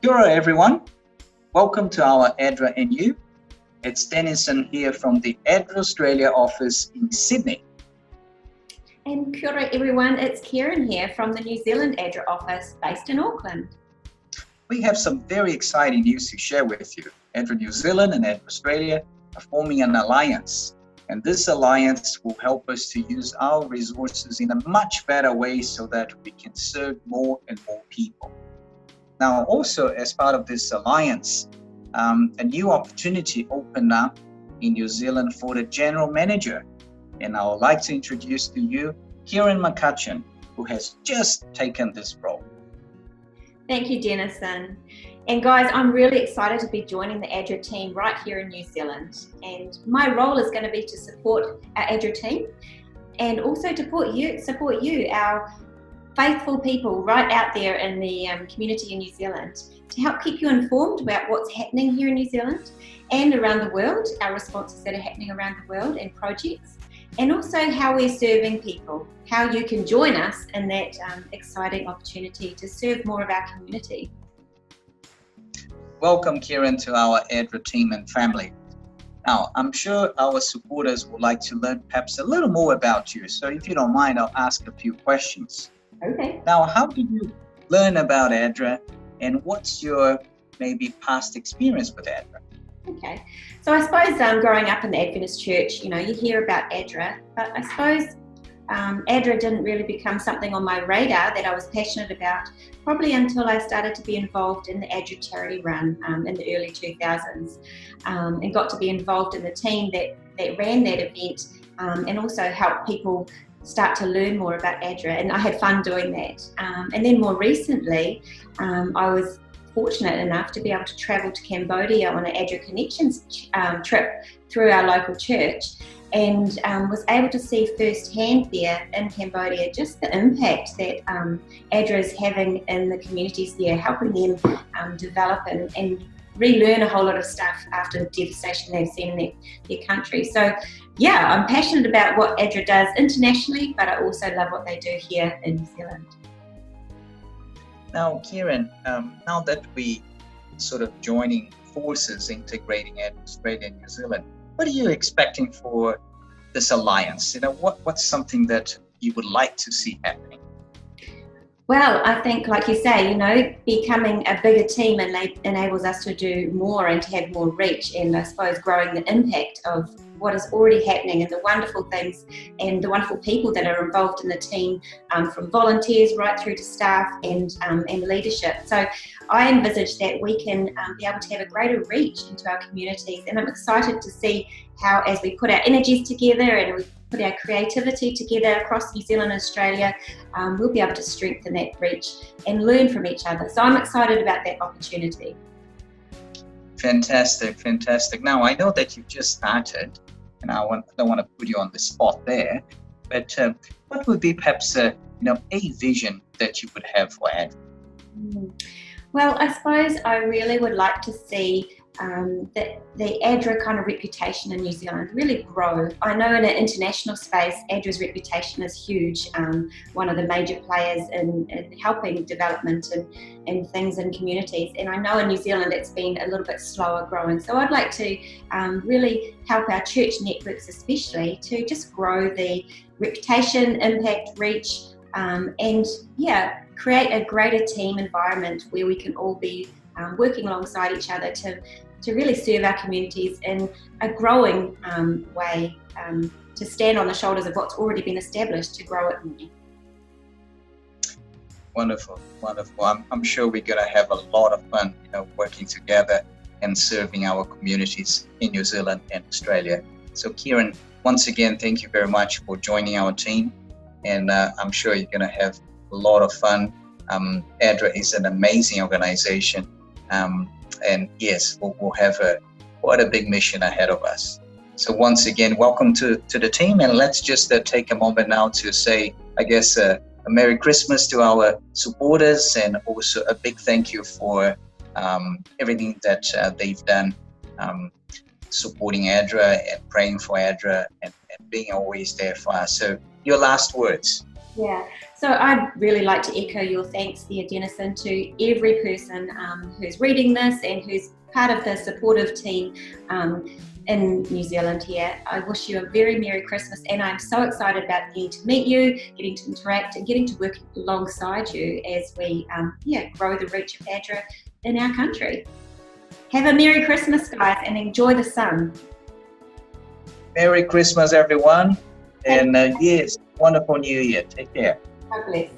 Kia ora, everyone. Welcome to our ADRA NU. It's Dennison here from the ADRA Australia office in Sydney. And kia ora, everyone. It's Keryn here from the New Zealand ADRA office based in Auckland. We have some very exciting news to share with you. ADRA New Zealand and ADRA Australia are forming an alliance. And this alliance will help us to use our resources in a much better way so that we can serve more and more people. Now, also as part of this alliance, a new opportunity opened up in New Zealand for the general manager. And I would like to introduce to you Keryn McCutcheon, who has just taken this role. Thank you, Dennison. And guys, I'm really excited to be joining the ADRA team right here in New Zealand. And my role is going to be to support our ADRA team and also to support you, our faithful people right out there in the community in New Zealand, to help keep you informed about what's happening here in New Zealand and around the world, our responses that are happening around the world and projects, and also how we're serving people, how you can join us in that exciting opportunity to serve more of our community. Welcome, Keryn, to our ADRA team and family. Now, I'm sure our supporters would like to learn perhaps a little more about you. So if you don't mind, I'll ask a few questions. Okay. Now, how did you learn about ADRA and what's your maybe past experience with ADRA? Okay, so I suppose growing up in the Adventist church, you hear about ADRA, but I suppose ADRA didn't really become something on my radar that I was passionate about probably until I started to be involved in the ADRA charity run in the early 2000s and got to be involved in the team that ran that event and also helped people start to learn more about ADRA, and I had fun doing that. And then more recently, I was fortunate enough to be able to travel to Cambodia on an ADRA Connections trip through our local church, and was able to see firsthand there in Cambodia just the impact that ADRA is having in the communities there, helping them develop and relearn a whole lot of stuff after the devastation they've seen in their country. So yeah, I'm passionate about what ADRA does internationally, but I also love what they do here in New Zealand. Now, Keryn, now that we sort of joining forces, integrating ADRA Australia and New Zealand, what are you expecting for this alliance? What's something that you would like to see happening? Well, I think, like you say, becoming a bigger team enables us to do more and to have more reach, and I suppose growing the impact of what is already happening and the wonderful things and the wonderful people that are involved in the team, from volunteers right through to staff and leadership. So I envisage that we can be able to have a greater reach into our communities, and I'm excited to see how, as we put our energies together and we put our creativity together across New Zealand and Australia, we'll be able to strengthen that reach and learn from each other. So I'm excited about that opportunity. Fantastic. Now, I know that you've just started, and I don't want to put you on the spot there, but what would be perhaps a vision that you would have for ADRA? Well, I suppose I really would like to see that the ADRA kind of reputation in New Zealand really grow. I know in an international space, ADRA's reputation is huge, one of the major players in helping development and things in communities. And I know in New Zealand it's been a little bit slower growing. So I'd like to really help our church networks especially to just grow the reputation, impact, reach, and create a greater team environment where we can all be working alongside each other to really serve our communities in a growing way, to stand on the shoulders of what's already been established to grow it more. Wonderful. I'm sure we're going to have a lot of fun, working together and serving our communities in New Zealand and Australia. So Keryn, once again, thank you very much for joining our team, and I'm sure you're going to have a lot of fun. ADRA is an amazing organization. And yes, we'll have quite a big mission ahead of us. So once again, welcome to the team, and let's just take a moment now to say, I guess, a Merry Christmas to our supporters, and also a big thank you for everything that they've done, supporting ADRA and praying for ADRA and being always there for us. So your last words. Yeah, so I'd really like to echo your thanks there, Denison, to every person who's reading this and who's part of the supportive team in New Zealand here. I wish you a very Merry Christmas, and I'm so excited about getting to meet you, getting to interact, and getting to work alongside you as we grow the reach of ADRA in our country. Have a Merry Christmas, guys, and enjoy the sun. Merry Christmas, everyone. And yes, wonderful New Year. Take care. God bless.